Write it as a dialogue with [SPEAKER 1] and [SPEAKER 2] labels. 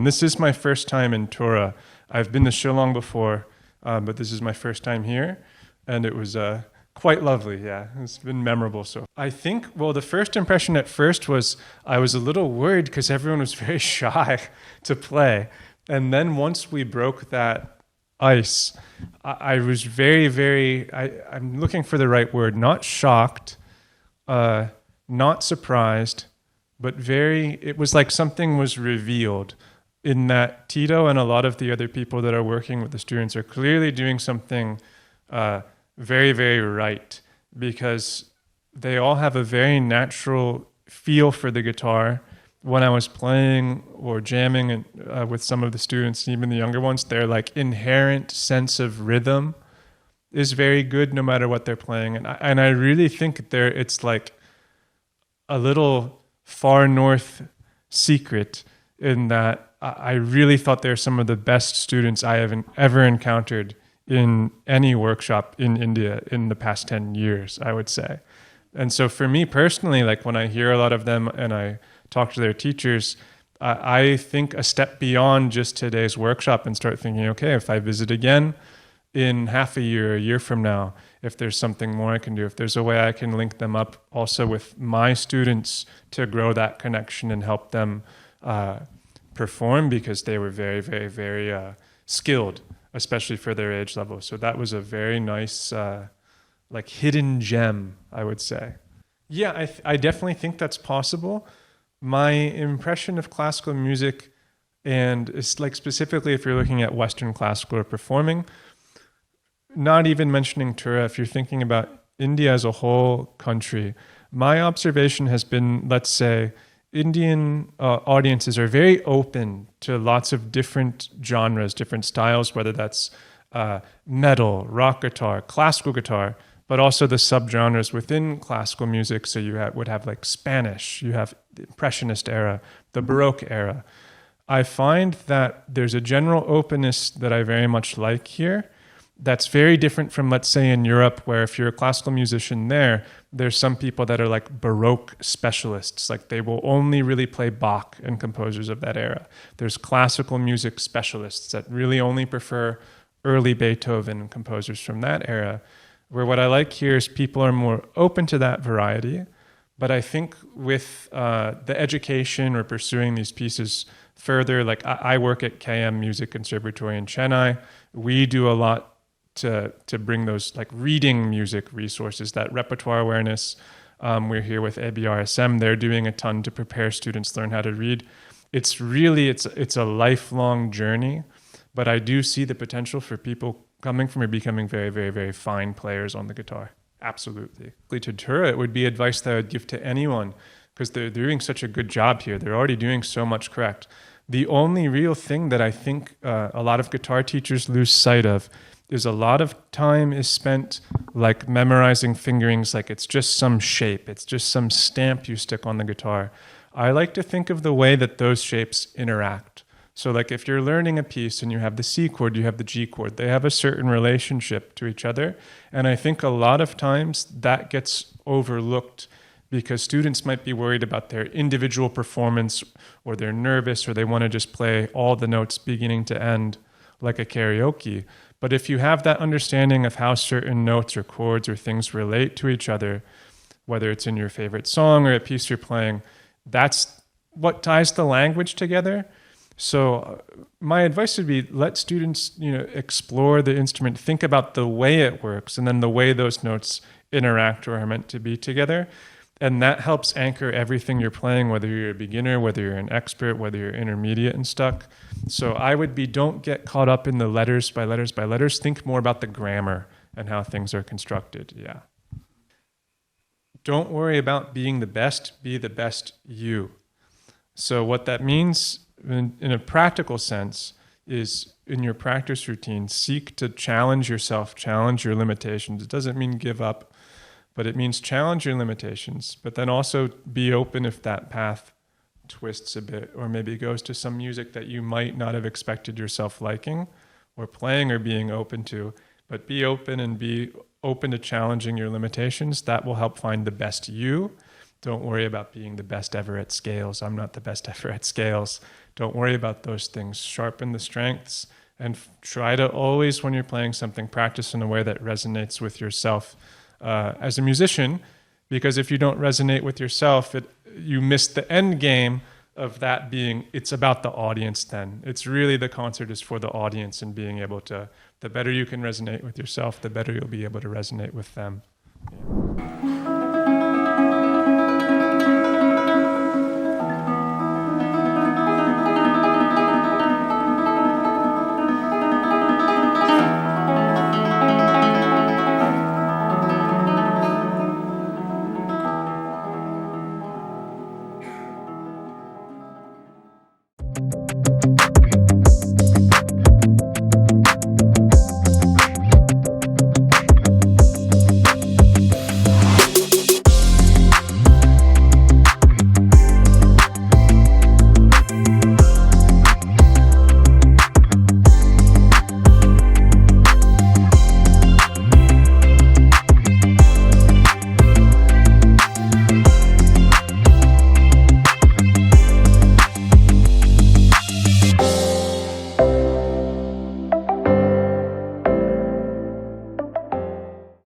[SPEAKER 1] this is my first time in Tura. I've been to Shillong before, but this is my first time here, and it was quite lovely. Yeah, it's been memorable. So I think, well, the first impression at first was I was a little worried because everyone was very shy to play. And then once we broke that ice, I was I'm looking for the right word, not shocked, not surprised, but it was like something was revealed in that Tito and a lot of the other people that are working with the students are clearly doing something very, very right, because they all have a very natural feel for the guitar. When I was playing or jamming with some of the students, even the younger ones, their like inherent sense of rhythm is very good no matter what they're playing. And I really think it's like a little far north secret in that I really thought they're some of the best students I have ever encountered in any workshop in India in the past 10 years, I would say. And so for me personally, like when I hear a lot of them and I talk to their teachers, I think a step beyond just today's workshop and start thinking, okay, if I visit again in half a year from now, if there's something more I can do, if there's a way I can link them up also with my students to grow that connection and help them perform, because they were very, very, very skilled, especially for their age level. So that was a very nice, like hidden gem, I would say. Yeah, I definitely think that's possible. My impression of classical music, and it's like specifically if you're looking at Western classical or performing, not even mentioning Tura, if you're thinking about India as a whole country, my observation has been, let's say, Indian audiences are very open to lots of different genres, different styles, whether that's metal, rock guitar, classical guitar, but also the subgenres within classical music. So you would have like Spanish, you have the Impressionist era, the Baroque era. I find that there's a general openness that I very much like here. That's very different from, let's say, in Europe, where if you're a classical musician there's some people that are like Baroque specialists. Like they will only really play Bach and composers of that era. There's classical music specialists that really only prefer early Beethoven and composers from that era. Where what I like here is people are more open to that variety. But I think with the education or pursuing these pieces further, like I work at KM Music Conservatory in Chennai. We do a lot to bring those like reading music resources, that repertoire awareness. We're here with ABRSM. They're doing a ton to prepare students learn how to read. It's a lifelong journey, but I do see the potential for people coming from or becoming very, very, very fine players on the guitar. Absolutely. To Tura, it would be advice that I would give to anyone, because they're doing such a good job here. They're already doing so much correct. The only real thing that I think a lot of guitar teachers lose sight of is a lot of time is spent like memorizing fingerings, like it's just some shape, it's just some stamp you stick on the guitar. I like to think of the way that those shapes interact. So like if you're learning a piece and you have the C chord, you have the G chord, they have a certain relationship to each other. And I think a lot of times that gets overlooked because students might be worried about their individual performance, or they're nervous, or they want to just play all the notes beginning to end like a karaoke. But if you have that understanding of how certain notes or chords or things relate to each other, whether it's in your favorite song or a piece you're playing, that's what ties the language together. So my advice would be let students, explore the instrument, think about the way it works, and then the way those notes interact or are meant to be together. And that helps anchor everything you're playing, whether you're a beginner, whether you're an expert, whether you're intermediate and stuck. So I would be, don't get caught up in the letters by letters by letters. Think more about the grammar and how things are constructed. Yeah. Don't worry about being the best, be the best you. So what that means in a practical sense is in your practice routine, seek to challenge yourself, challenge your limitations. It doesn't mean give up, but it means challenge your limitations, but then also be open if that path twists a bit, or maybe goes to some music that you might not have expected yourself liking or playing or being open to, but be open and be open to challenging your limitations. That will help find the best you. Don't worry about being the best ever at scales. I'm not the best ever at scales. Don't worry about those things. Sharpen the strengths and try to always, when you're playing something, practice in a way that resonates with yourself as a musician, because if you don't resonate with yourself, you miss the end game of that being, it's about the audience then. It's really, the concert is for the audience, and being able to, the better you can resonate with yourself, the better you'll be able to resonate with them.